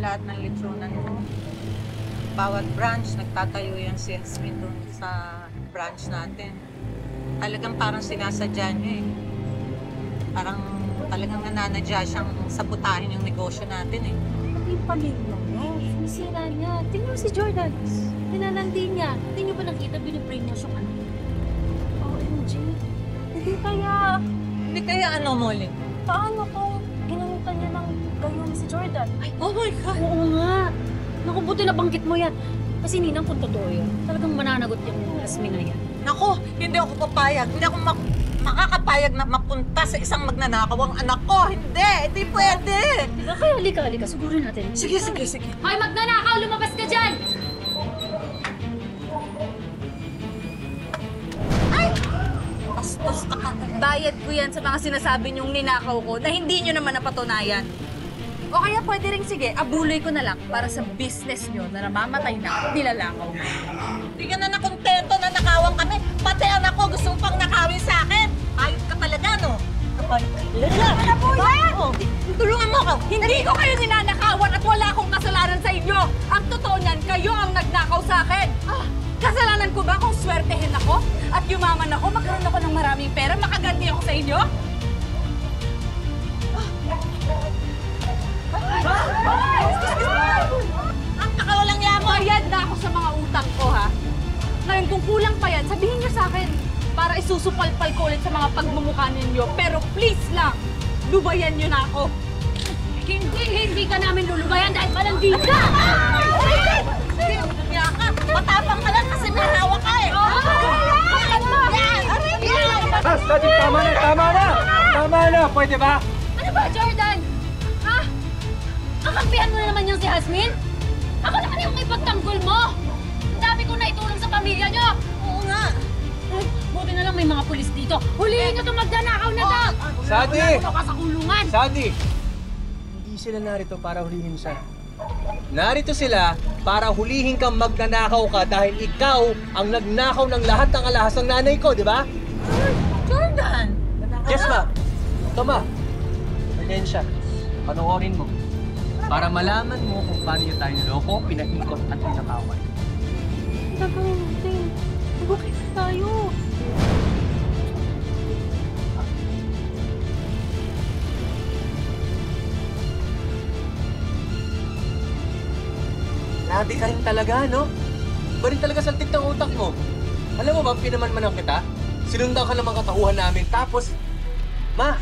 lahat ng lechonan mo. Bawat branch, nagtatayo yan si Yasmin doon sa branch natin. Talagang parang sinasadya niya eh. Parang talagang nananadya siyang sabutahin yung negosyo natin eh. Yung pamilya niya, sinisira niya. Tingnan mo si Jordan. Tinalandi niya. Hindi niyo ba nakita binibrainwash yung ano? OMG. Hindi kaya ano, Molly? Paano kung ginamutan niya ng gayon si Jordan? Ay, Oh my God! oo nga. Naku, buti nabanggit mo yan. Kasi ninang kung totoo yun, talagang mananagot yung Yasmin na yan. Naku, hindi ako papayag. Hindi ako makakapayag na mapunta sa isang magnanakaw ang anak ko. Hindi pwede. Kaya halika. Sigurin natin. Sige. Hoy, magnanakaw! Lumabas ka dyan! Bastos ka. Bayad ko yan sa mga sinasabi niyong ninakaw ko na hindi niyo naman napatunayan. O kaya pwede rin sige, abuloy ko na lang para sa business niyo na namamatay na, nilalakaw na. Hindi ka na nakontento na nakawang kami. Pati anak ko gusto mo pang nakawin sa akin. Ayos ka talaga, no? Ano po yan? Tulungan mo ako. Hindi ko kayo ninanakawan at wala akong kasalanan sa inyo. Ang totoo niyan, kayo ang nagnakaw sa akin. Kasalanan ko ba kung swertehin ako at yumaman ako, magkaroon ako ng maraming pera, makaganti ako sa inyo? Ang pakawalang yamo. Bayad na ako sa mga utang ko, ha? Ngayon, kung kulang pa yan, sabihin niyo sa akin para isusupalpal ko ulit sa mga pagmumukha ninyo. Pero please lang, lubayan niyo na ako. Hindi ka namin lulubayan dahil malandi ka! Kaya ka, matapang ka lang kasi may hawak ka eh. Sadie, tama na! Pwede ba? Ano ba, Jordan? Ha? Kakampihan mo na naman yung si Yasmin? Ako naman yung ipagtanggol mo! Ang dami kong naitulong sa pamilya niyo! Oo nga. Buti na lang may mga pulis dito. Hulihin niyo itong magnanakaw na to! Sadie! Wala ka sa kulungan! Sadie! Hindi sila narito para hulihin siya. Narito sila para hulihin kang magnanakaw ka dahil ikaw ang nagnakaw ng lahat ng alahas ng nanay ko, di ba? Jordan! Yes, ma. Ito, ma. Ebidensya. Panoorin mo. Para malaman mo kung paano niya tayo niloko, pinahikot at pinakawan. Gagawin natin. Magkakita tayo. Nabi ka rin talaga, no? Iba rin talaga saltik ng utak mo. Alam mo ba, pinamanmanan kita? Sinundan ka ng mga katauhan namin, tapos, ma,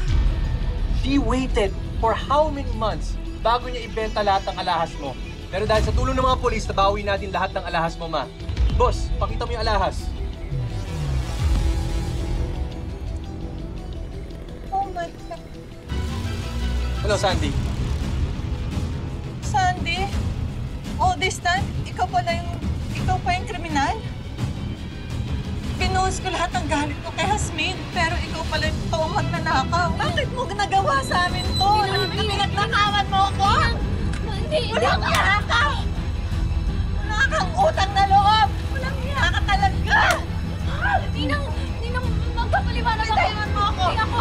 she waited for how many months bago niya ibenta lahat ng alahas mo. Pero dahil sa tulong ng mga polis, nabawi natin lahat ng alahas mo, ma. Boss, pakita mo yung alahas. Oh my God. Ano, Sandy? Sandy? All this time, ikaw pa yung kriminal? Pinuhos ko lahat ng galit ko kay Yasmin, pero ikaw pala yung toong magnanakaw. Bakit mo ginagawa sa amin to? Pinagnakawan mo ako? Hindi! Walang hiya ka! Wala kang utang na loob! Walang hiya ka talaga! Ninang, magpapaliwanag ako! Bitayan mo ako! Hindi ako!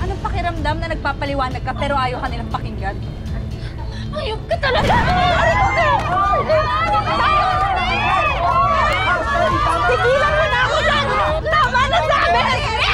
Anong pakiramdam na nagpapaliwanag ka pero ayaw ka nilang pakinggan? Ayok ka talaga! Tigilan mo na ako dyan! Tama na sa amin!